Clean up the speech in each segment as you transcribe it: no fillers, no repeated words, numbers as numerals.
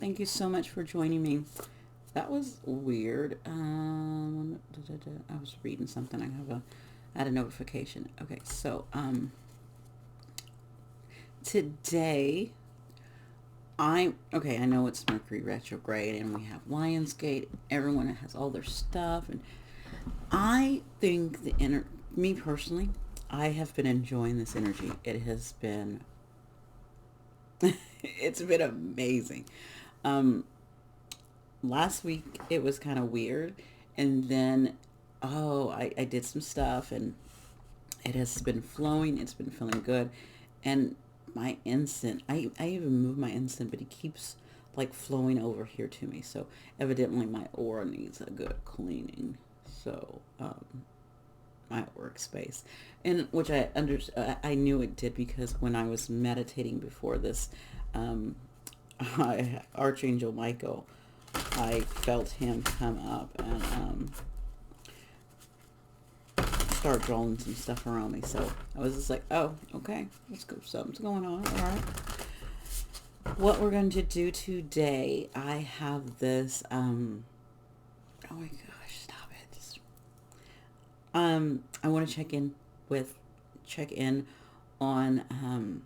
Thank you so much for joining me. That was weird. I was reading something. I had a notification. Okay, so today I know it's Mercury retrograde and we have Lionsgate. Everyone has all their stuff, and I think me personally, I have been enjoying this energy. It has been it's been amazing. Um, Last week it was kind of weird, and then I did some stuff, and it has been flowing. It's been feeling good, and my incense, I even moved my incense, but it keeps like flowing over here to me. So evidently my aura needs a good cleaning. So my workspace, and which I knew it did, because when I was meditating before this, um, Archangel Michael, I felt him come up and start drawing some stuff around me. So I was just like, oh, okay, let's go. Something's going on. All right. What we're going to do today, I have this. Oh my gosh, stop it. I want to check in on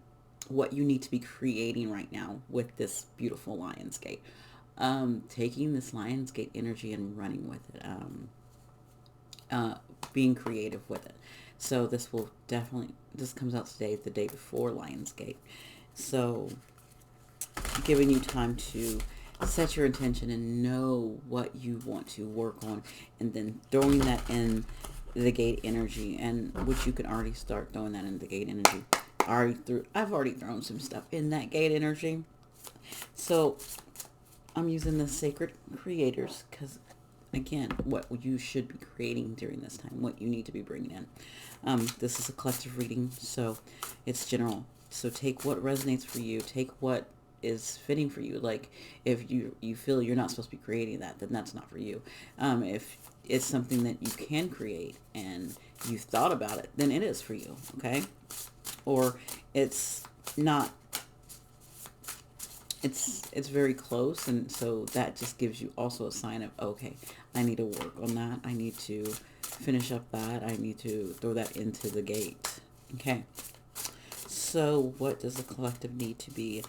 what you need to be creating right now with this beautiful Lionsgate. Taking this Lionsgate energy and running with it. Uh, Being creative with it. So this comes out today, the day before Lionsgate. So giving you time to set your intention and know what you want to work on, and then throwing that in the gate energy, and which you can already start throwing that in the gate energy. I've already thrown some stuff in that gate energy. So I'm using the sacred creators, because again, what you should be creating during this time, what you need to be bringing in. This is a collective reading, so it's general. So take what resonates for you. Take what is fitting for you. Like, if you feel you're not supposed to be creating that, then that's not for you. If it's something that you can create and you've thought about it, then it is for you. Okay, or it's not. It's very close, and so that just gives you also a sign of, okay, I need to work on that. I need to finish up that. I need to throw that into the gate. Okay. So what does the collective need to be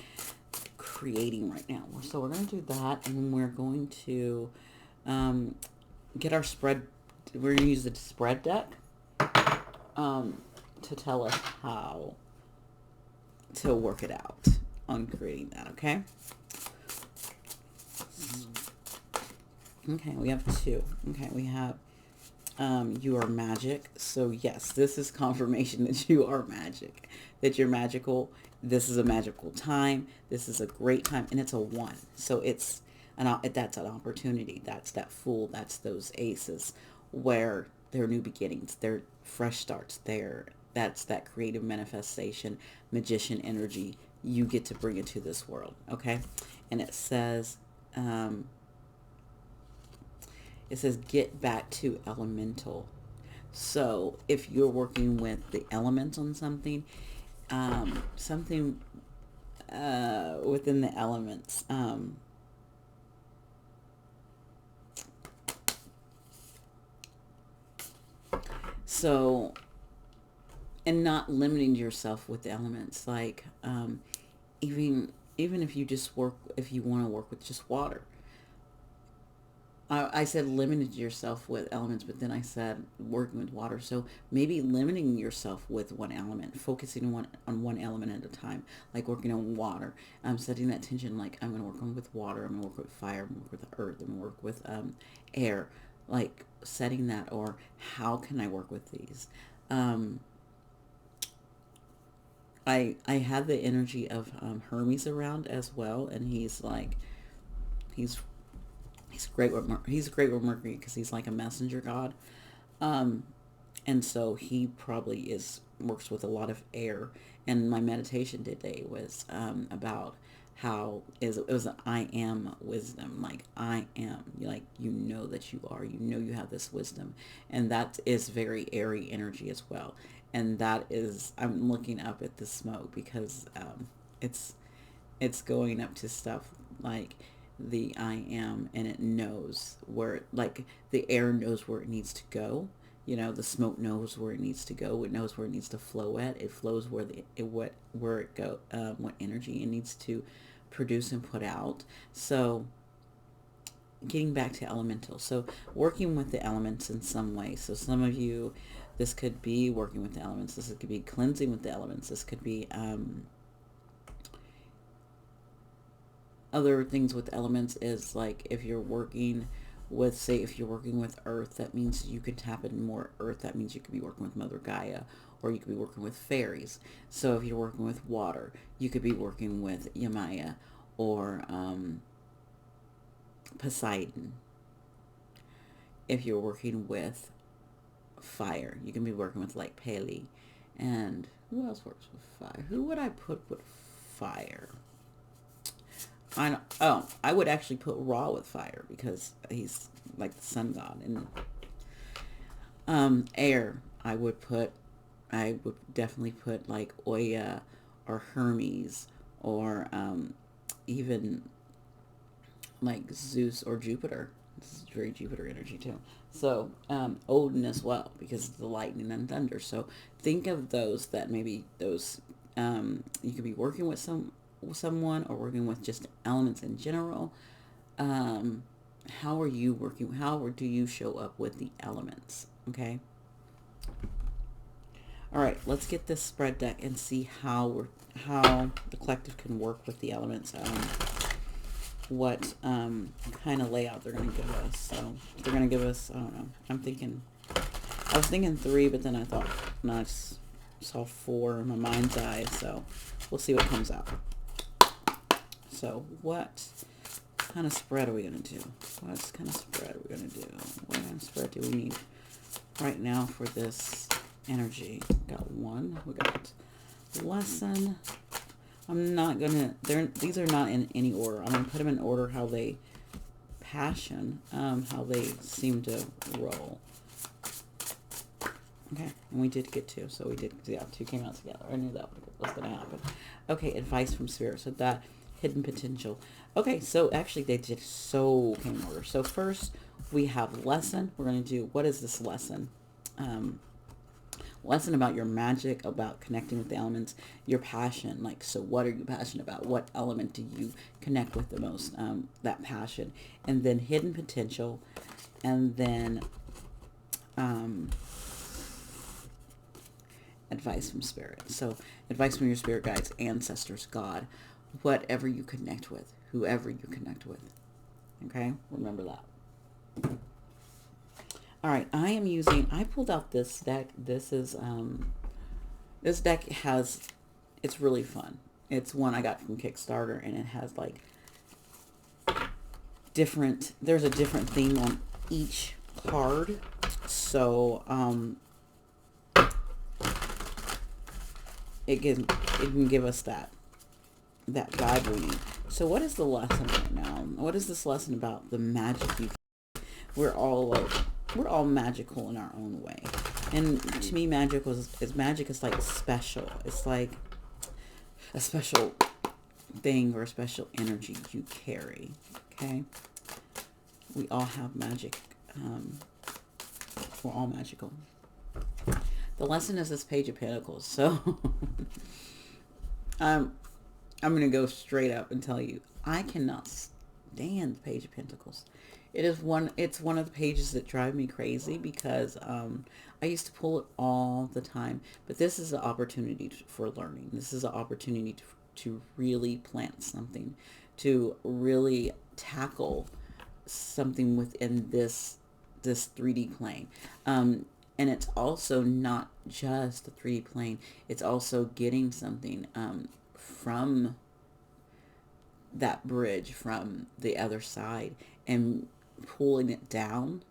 creating right now? So we're going to do that, and we're going to get our spread. We're going to use the spread deck to tell us how to work it out on creating that. Okay. Okay, we have two. Okay, we have you are magic. So yes, this is confirmation that you are magic, that you're magical. This is a magical time. This is a great time, and it's a one. So that's an opportunity. That's that fool. That's those aces, where they're new beginnings. They're fresh starts. That's that creative manifestation, magician energy. You get to bring into this world. Okay, and um, it says get back to elemental. So if you're working with the elements on something, something within the elements, so, and not limiting yourself with the elements, like even if you want to work with just water. I said limited yourself with elements, but then I said working with water. So maybe limiting yourself with one element, focusing on one element at a time, like working on water. Setting that tension, like I'm going to work on with water, I'm going to work with fire, I'm going to work with earth, I'm going to work with air. Like setting that, or how can I work with these? Um, I had the energy of Hermes around as well, and he's he's great with Mercury, because he's like a messenger god. Um, and so he probably is works with a lot of air. And my meditation today was about how is it was an I am wisdom, like I am, like you know that you are, you know you have this wisdom, and that is very airy energy as well. And that is, I'm looking up at the smoke, because it's it's going up to stuff like the I am, and it knows where, like the air knows where it needs to go. The smoke knows where it needs to go. It knows where it needs to flow at. It flows where it go, what energy it needs to produce and put out. So getting back to elemental. So working with the elements in some way. So some of you, this could be working with the elements. This could be cleansing with the elements. This could be other things with elements is like if you're working with, say, if you're working with earth, that means you can tap in more earth. That means you could be working with Mother Gaia, or you could be working with fairies. So if you're working with water, you could be working with Yamaya or Poseidon. If you're working with fire, you can be working with like Pele. And who else works with fire? Who would I put with fire? I would actually put Ra with fire because he's like the sun god. And air, I would definitely put like Oya or Hermes, or even like Zeus or Jupiter. This is very Jupiter energy too. So Odin as well, because of the lightning and thunder. So think of those that maybe those you could be working with someone, or working with just elements in general. How are you working? How do you show up with the elements? Okay. All right. Let's get this spread deck and see how the collective can work with the elements. What kind of layout they're going to give us. So they're going to give us, I don't know, I was thinking 3, but then I thought, no, I saw 4 in my mind's eye, so we'll see what comes out. So what kind of spread are we going to do? What kind of spread are we going to do? What kind of spread do we need right now for this energy? We got 1. We got lesson. I'm not going to, these are not in any order. I'm going to put them in order how they passion, how they seem to roll. Okay, and we did get 2, so we did, yeah, 2 came out together. I knew that was going to happen. Okay, advice from Spirit. So that hidden potential. Okay, so actually they did so came in order. So first we have lesson. We're going to do, what is this lesson? Lesson about your magic, about connecting with the elements, your passion. Like, so what are you passionate about? What element do you connect with the most? That passion. And then hidden potential. And then advice from Spirit. So advice from your spirit guides, ancestors, God, whatever you connect with, whoever you connect with. Okay, remember that. All right, I pulled out this deck. This deck it's really fun. It's one I got from Kickstarter, and it has like there's a different theme on each card. So, it can give us that vibe we need. So what is the lesson right now? What is this lesson about? The magic we're all magical in our own way. And to me, magic is like special. It's like a special thing or a special energy you carry. Okay? We all have magic. We're all magical. The lesson is this Page of Pentacles. So I'm going to go straight up and tell you, I cannot stand the Page of Pentacles. It's one of the pages that drive me crazy because I used to pull it all the time. But this is an opportunity for learning. This is an opportunity to really plant something, to really tackle something within this 3D plane. And it's also not just the 3D plane. It's also getting something from that bridge, from the other side, and pulling it down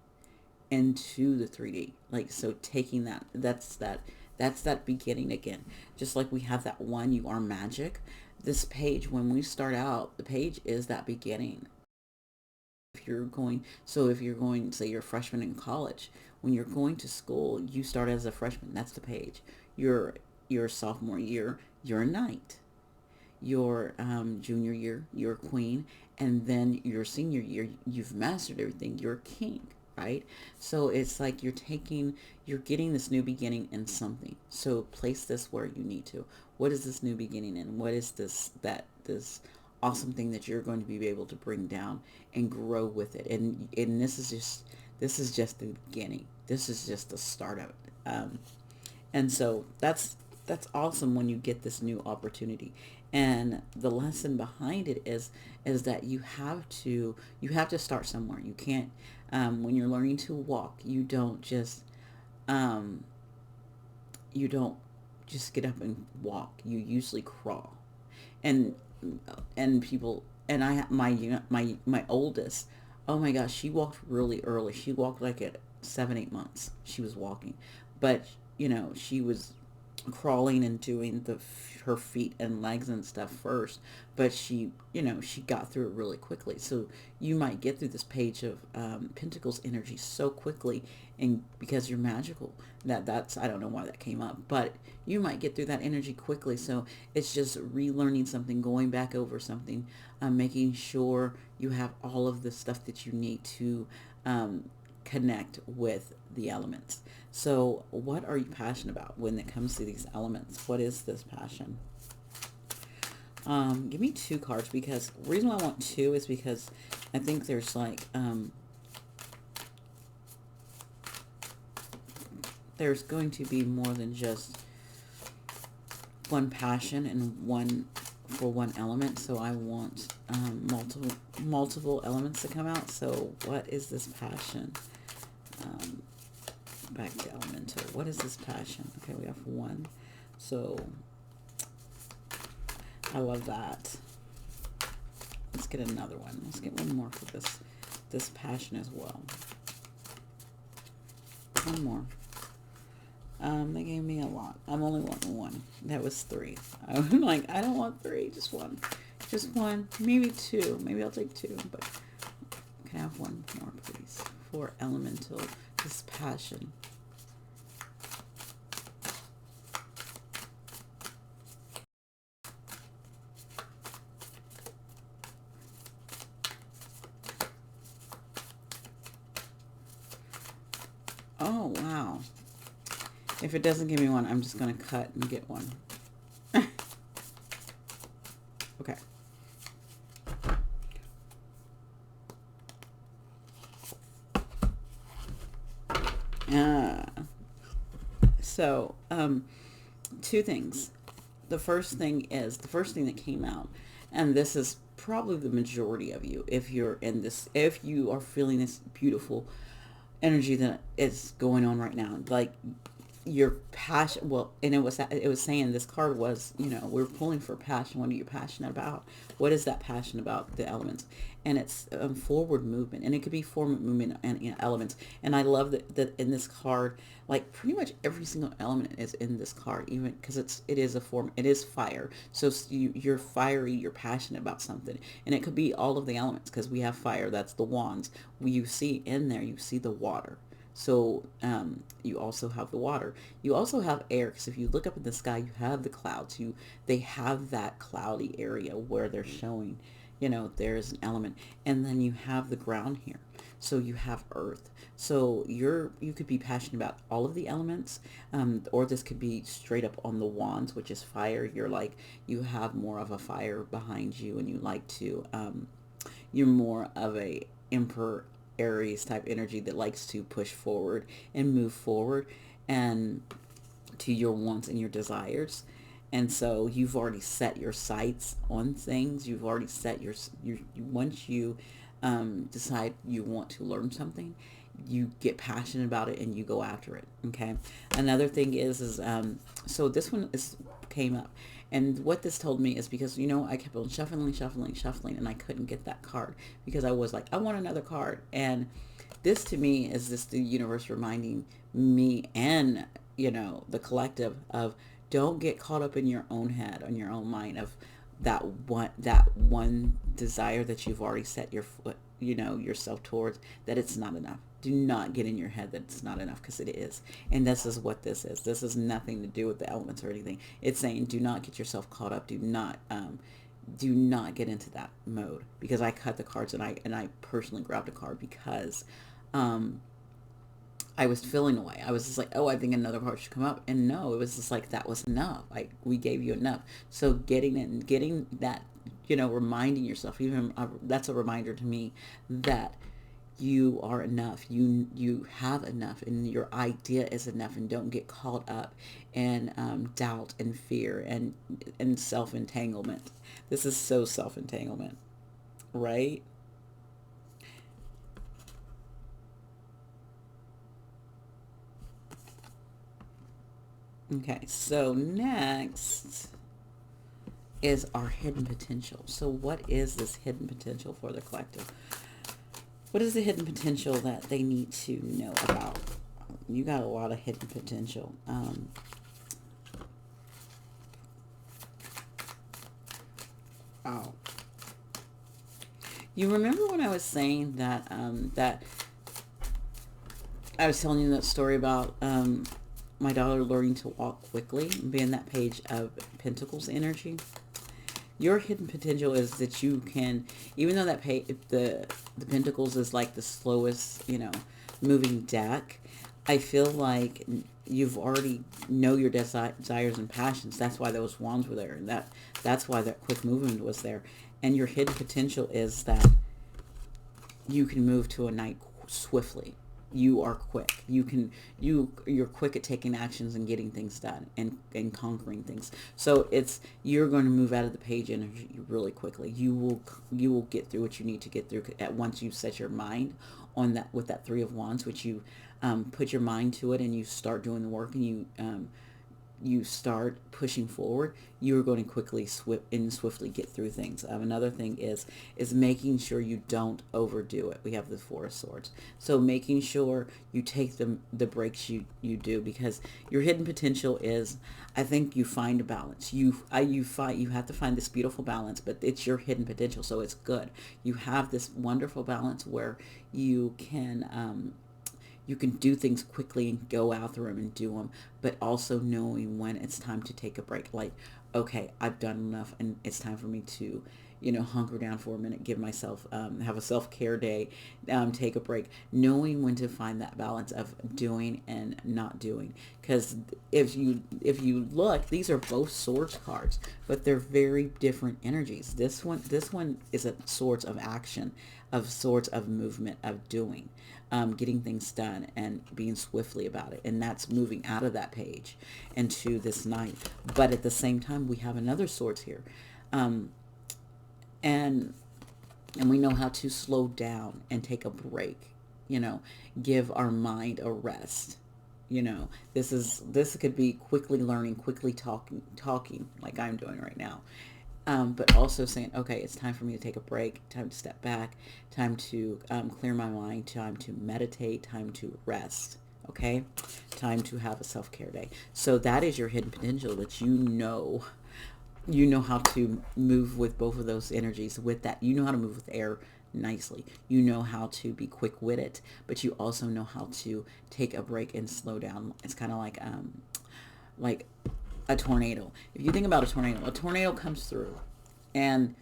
into the 3D. Like, so taking that's that beginning again. Just like we have that one, you are magic. This page, when we start out, the page is that beginning. If you're going, say you're a freshman in college, when you're going to school, you start as a freshman. That's the page. You're a sophomore year, you're a knight. your junior year, you're a queen, and then your senior year, you've mastered everything, you're a king, right? So it's like you're getting this new beginning in something. So place this where you need to. What is this new beginning in? What is this awesome thing that you're going to be able to bring down and grow with it? And this is just the beginning. This is just the start of it. And so that's awesome when you get this new opportunity. And the lesson behind it is that you have to start somewhere. You can't when you're learning to walk, um, you don't just get up and walk. You usually crawl. And people, and my oldest, oh my gosh, she walked really early. She walked like at 7, 8 months. She was walking, but she was crawling and doing her feet and legs and stuff first, but she got through it really quickly. So you might get through this page of Pentacles energy so quickly, and because you're magical, that's I don't know why that came up, but you might get through that energy quickly. So it's just relearning something, going back over something, making sure you have all of the stuff that you need to connect with the elements. So what are you passionate about when it comes to these elements? What is this passion? Give me 2 cards, because the reason why I want 2 is because I think there's going to be more than just one passion and one for one element. So I want multiple elements to come out. So what is this passion? Back to elemental. What is this passion? Okay, we have 1. So I love that. Let's get another one. Let's get one more for this passion as well. One more. They gave me a lot. I'm only wanting 1. That was 3. I'm like, I don't want 3, just 1. Just 1, maybe 2. Maybe I'll take 2, but can I have 1 more, please? For elemental, this passion. Oh, wow. If it doesn't give me 1, I'm just going to cut and get 1. Okay. So, 2 things. The first thing that came out, and this is probably the majority of you, if you are feeling this beautiful energy that is going on right now, like your passion. Well, and it was saying, this card was, we're pulling for passion. What are you passionate about? What is that passion about? The elements. And it's forward movement, and it could be forward movement and elements. And I love that in this card, like pretty much every single element is in this card, even because it is a form. It is fire. So you're fiery, you're passionate about something, and it could be all of the elements, because we have fire, that's the wands. You see in there, you see the water. So you also have the water. You also have air, because if you look up in the sky, you have the clouds. They have that cloudy area where they're showing, there's an element. And then you have the ground here. So you have earth. So you could be passionate about all of the elements, or this could be straight up on the wands, which is fire. You have more of a fire behind you, and you're more of a emperor Aries type energy that likes to push forward and move forward and to your wants and your desires. And so you've already set your sights on things. You've already set once you decide you want to learn something, you get passionate about it and you go after it. Okay. Another thing is so this one came up. And what this told me is, because, I kept on shuffling, and I couldn't get that card, because I was like, I want another card. And this to me is just the universe reminding me and, the collective of, don't get caught up in your own head, on your own mind of that one desire that you've already set your foot, yourself towards, that it's not enough. Do not get in your head that it's not enough, because it is. And this is what this is. This has nothing to do with the elements or anything. It's saying do not get yourself caught up. Do not get into that mode, because I cut the cards, and I personally grabbed a card because um I was feeling away. I was just like, oh, I think another card should come up. And no, it was just like, that was enough. Like, we gave you enough. So getting that, reminding yourself, even that's a reminder to me that you are enough. You have enough, and your idea is enough. And don't get caught up in doubt and fear and self entanglement. This is so self entanglement, right? Okay, so next is our hidden potential. So what is this hidden potential for the collective? What is the hidden potential that they need to know about? You got a lot of hidden potential. Oh, you remember when I was saying that I was telling you that story about my daughter learning to walk quickly and being that page of Pentacles energy? Your hidden potential is that you can, even though that the Pentacles is like the slowest, moving deck. I feel like you've already know your desires and passions. That's why those wands were there, and that's why that quick movement was there. And your hidden potential is that you can move to a night swiftly. You are quick. You're quick at taking actions and getting things done, and conquering things. So you're going to move out of the page energy really quickly. You will get through what you need to get through at once you set your mind on that, with that Three of Wands, which you put your mind to it, and you start doing the work, and you start pushing forward. You're going to swiftly get through things. Another thing is making sure you don't overdo it. We have the Four of Swords, so making sure you take the breaks you do, because your hidden potential is, I think, you find a balance. You have to find this beautiful balance, but it's your hidden potential, so it's good. You have this wonderful balance where you can do things quickly and go out through them and do them, but also knowing when it's time to take a break. Like, okay, I've done enough, and it's time for me to, hunker down for a minute, give myself, have a self-care day, take a break. Knowing when to find that balance of doing and not doing. Because if you look, these are both swords cards, but they're very different energies. This one is a swords of action, of swords of movement, of doing, getting things done and being swiftly about it. And that's moving out of that page into this night. But at the same time, we have another swords here. Um, and and we know how to slow down and take a break, you know, give our mind a rest. This could be quickly learning, quickly talking like I'm doing right now. But also saying, okay, it's time for me to take a break, time to step back, time to clear my mind, time to meditate, time to rest. Okay, time to have a self-care day. So that is your hidden potential, that you know how to move with both of those energies. With that, you know how to move with air nicely. You know how to be quick with it, but you also know how to take a break and slow down. It's kind of like a tornado. If you think about a tornado comes through, and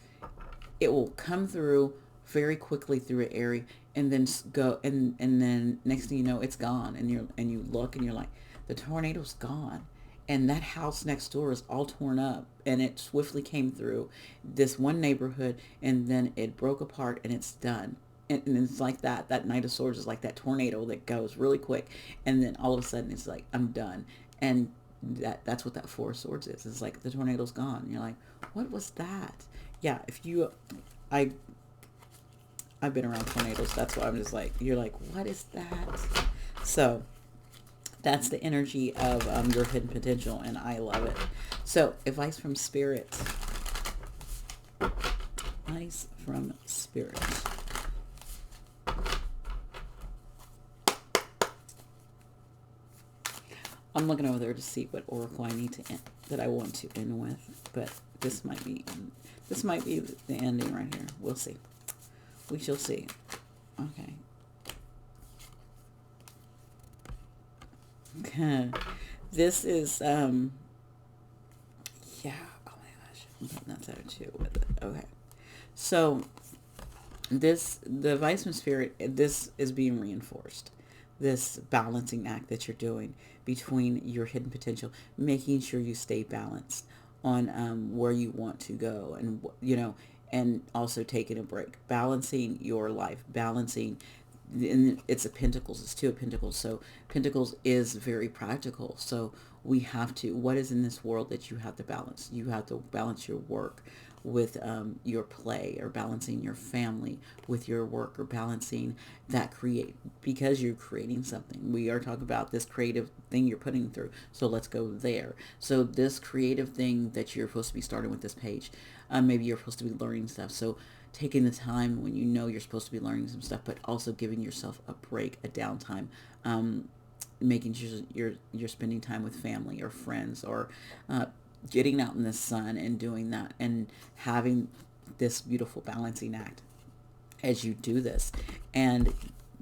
it will come through very quickly through an area, and then go, and then next thing you know, it's gone, and you look and you're like, the tornado's gone, and that house next door is all torn up, and it swiftly came through this one neighborhood, and then it broke apart, and it's done. And it's like that Knight of Swords is like that tornado that goes really quick, and then all of a sudden it's like, I'm done. And that's what that Four of Swords is. It's like the tornado's gone. And you're like, what was that? Yeah, I I've been around tornadoes. That's why I'm just like, you're like, what is that? So that's the energy of your hidden potential, and I love it. So advice from Spirit. Advice from Spirit. I'm looking over there to see what oracle I need to end, that I want to end with, but this might be the ending right here. We'll see. We shall see. Okay. Okay. This is yeah. Oh my gosh. I'm putting that there too with it. Okay. So the Vice Spirit, this is being reinforced. This balancing act that you're doing between your hidden potential, making sure you stay balanced on where you want to go, and and also taking a break, balancing your life, balancing. And it's a pentacles, it's two of pentacles, so pentacles is very practical. So we have to, what is in this world that you have to balance? You have to balance your work with your play, or balancing your family with your work, or balancing that create, because you're creating something. We are talking about this creative thing you're putting through, so let's go there. So this creative thing that you're supposed to be starting with this page, maybe you're supposed to be learning stuff, so taking the time when you know you're supposed to be learning some stuff, but also giving yourself a break, a downtime, making sure you're spending time with family or friends, or getting out in the sun and doing that, and having this beautiful balancing act as you do this. And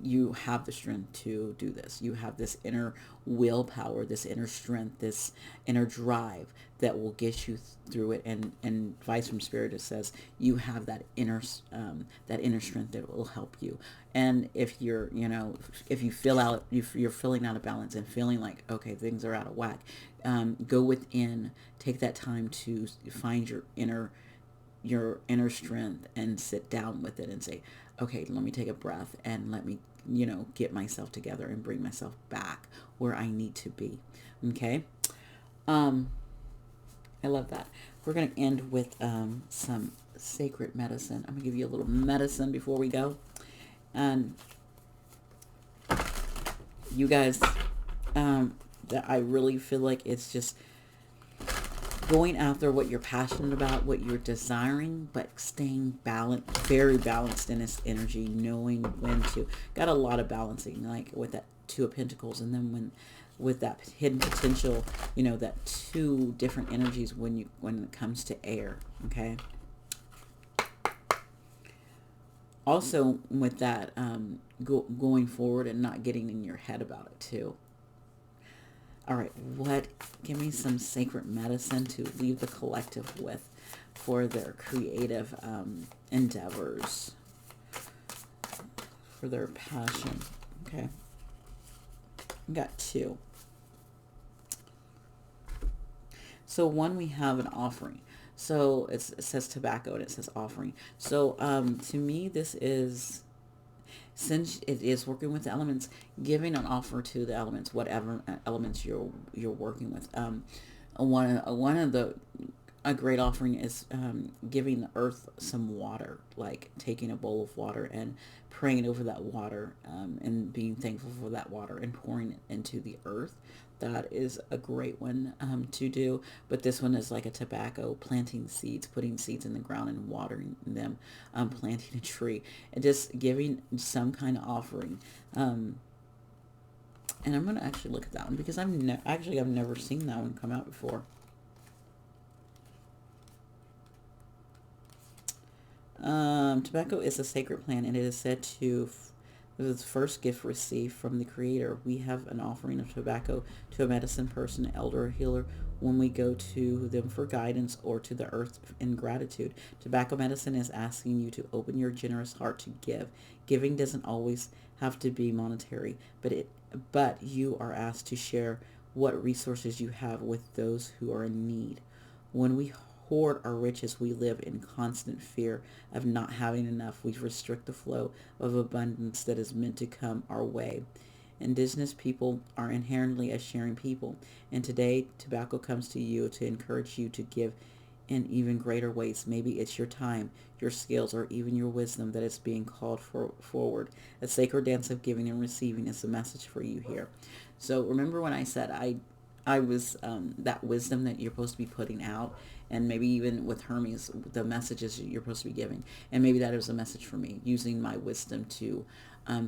you have the strength to do this. You have this inner willpower, this inner strength, this inner drive that will get you through it. And Vice from Spirit, it says you have that inner strength that will help you. And if you're, if you feel out, if you're feeling out of balance and feeling like, okay, things are out of whack, go within, take that time to find your inner strength, and sit down with it and say, okay, let me take a breath, and let me, get myself together and bring myself back where I need to be. Okay. I love that. We're going to end with some sacred medicine. I'm going to give you a little medicine before we go. And you guys, that I really feel like it's just going after what you're passionate about, what you're desiring, but staying balanced, very balanced in this energy, knowing when to. Got a lot of balancing, like with that Two of Pentacles, and then with that hidden potential, that two different energies when it comes to air. Okay. Also with that, going forward and not getting in your head about it too. All right, give me some sacred medicine to leave the collective with for their creative endeavors, for their passion. Okay. We got two. So one, we have an offering. So it says tobacco and it says offering. So to me, this is, since it is working with the elements, giving an offer to the elements, whatever elements you're working with. One of the a great offering is giving the earth some water, like taking a bowl of water and praying over that water, and being thankful for that water and pouring it into the earth. That is a great one to do. But this one is like a tobacco, planting seeds, putting seeds in the ground and watering them, planting a tree, and just giving some kind of offering. And I'm going to actually look at that one, because I've never seen that one come out before. Tobacco is a sacred plant, and it is said to the first gift received from the Creator. We have an offering of tobacco to a medicine person, elder, or healer when we go to them for guidance, or to the earth in gratitude. Tobacco medicine is asking you to open your generous heart to give. Giving doesn't always have to be monetary, but you are asked to share what resources you have with those who are in need. When we hoard our riches, we live in constant fear of not having enough. We restrict the flow of abundance that is meant to come our way. Indigenous people are inherently a sharing people, and today tobacco comes to you to encourage you to give in even greater ways. Maybe it's your time, your skills, or even your wisdom that is being called forward. A sacred dance of giving and receiving is a message for you here. So remember when I said I was that wisdom that you're supposed to be putting out, and maybe even with Hermes, the messages you're supposed to be giving, and maybe that is a message for me, using my wisdom to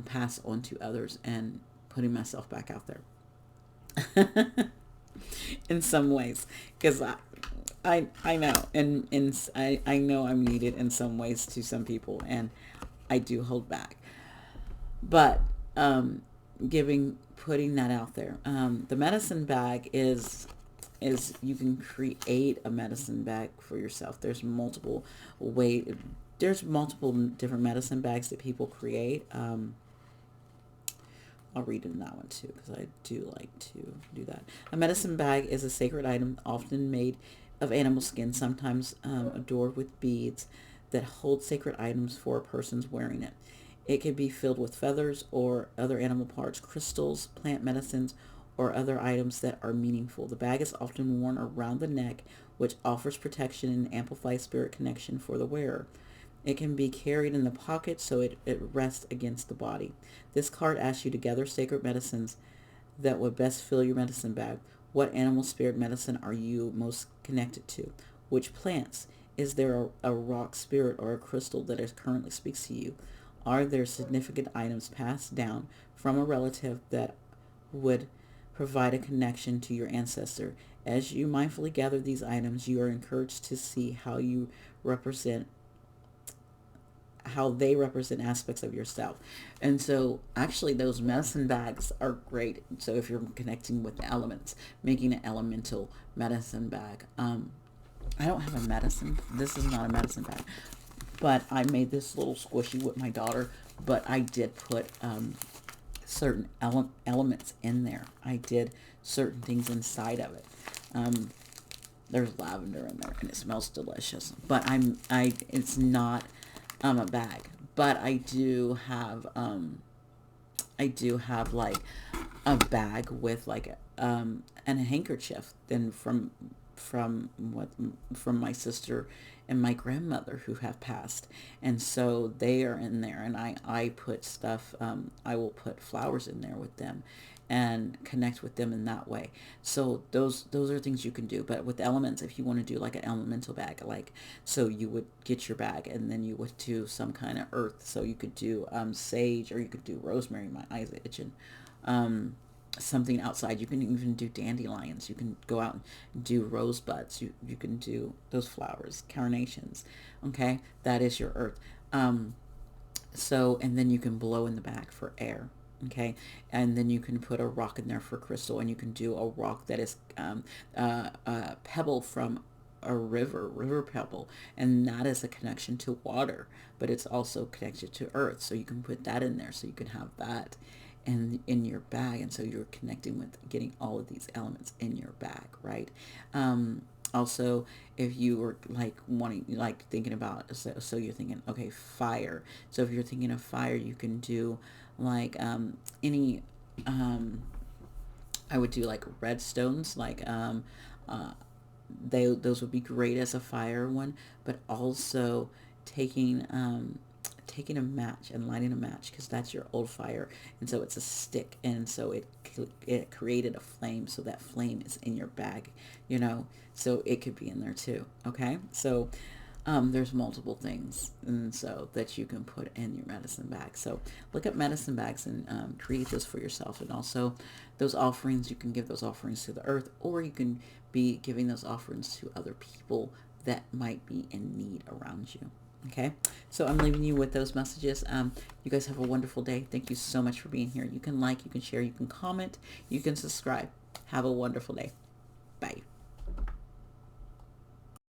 pass on to others and putting myself back out there in some ways, because I know, and I know I'm needed in some ways to some people, and I do hold back. But putting that out there, the medicine bag is you can create a medicine bag for yourself. Way there's multiple different medicine bags that people create. I'll read in that one too because I do like to do that. A medicine bag is a sacred item often made of animal skin, sometimes adorned with beads that hold sacred items for a person's wearing it. It can be filled with feathers or other animal parts, crystals, plant medicines, or other items that are meaningful. The bag is often worn around the neck, which offers protection and amplifies spirit connection for the wearer. It can be carried in the pocket so it rests against the body. This card asks you to gather sacred medicines that would best fill your medicine bag. What animal spirit medicine are you most connected to? Which plants? Is there a rock spirit or a crystal that currently speaks to you? Are there significant items passed down from a relative that would provide a connection to your ancestor? As you mindfully gather these items, you are encouraged to see how they represent aspects of yourself. And so actually those medicine bags are great. So if you're connecting with the elements, making an elemental medicine bag. I don't have a medicine. This is not a medicine bag. But I made this little squishy with my daughter. But I did put certain elements in there. I did certain things inside of it. There's lavender in there, and it smells delicious. But it's not a bag. But I do have like a bag with like and a handkerchief. Then from my sister and my grandmother who have passed, and so they are in there, and I put stuff. I will put flowers in there with them and connect with them in that way. So those are things you can do. But with elements, if you want to do like an elemental bag, like, so you would get your bag and then you would do some kind of earth. So you could do sage, or you could do rosemary. My eyes are itching. Something outside. You can even do dandelions. You can go out and do rosebuds. You can do those flowers, carnations. Okay, that is your earth. So, and then you can blow in the bag for air. Okay, and then you can put a rock in there for crystal, and you can do a rock that is a pebble from a river pebble, and that is a connection to water, but it's also connected to earth. So you can put that in there, so you can have that in your bag, and so you're connecting with getting all of these elements in your bag, right? Also, if you were like wanting, like thinking about, so you're thinking, okay, fire. So if you're thinking of fire, you can do like any, I would do like red stones, like those would be great as a fire one, but also taking taking a match and lighting a match, because that's your old fire, and so it's a stick, and so it created a flame, so that flame is in your bag, so it could be in there too. Okay, so there's multiple things, and so that you can put in your medicine bag. So look at medicine bags and create those for yourself. And also those offerings, you can give those offerings to the earth, or you can be giving those offerings to other people that might be in need around you. Okay, so I'm leaving you with those messages. You guys have a wonderful day. Thank you so much for being here. You can like, you can share, you can comment, you can subscribe. Have a wonderful day. Bye.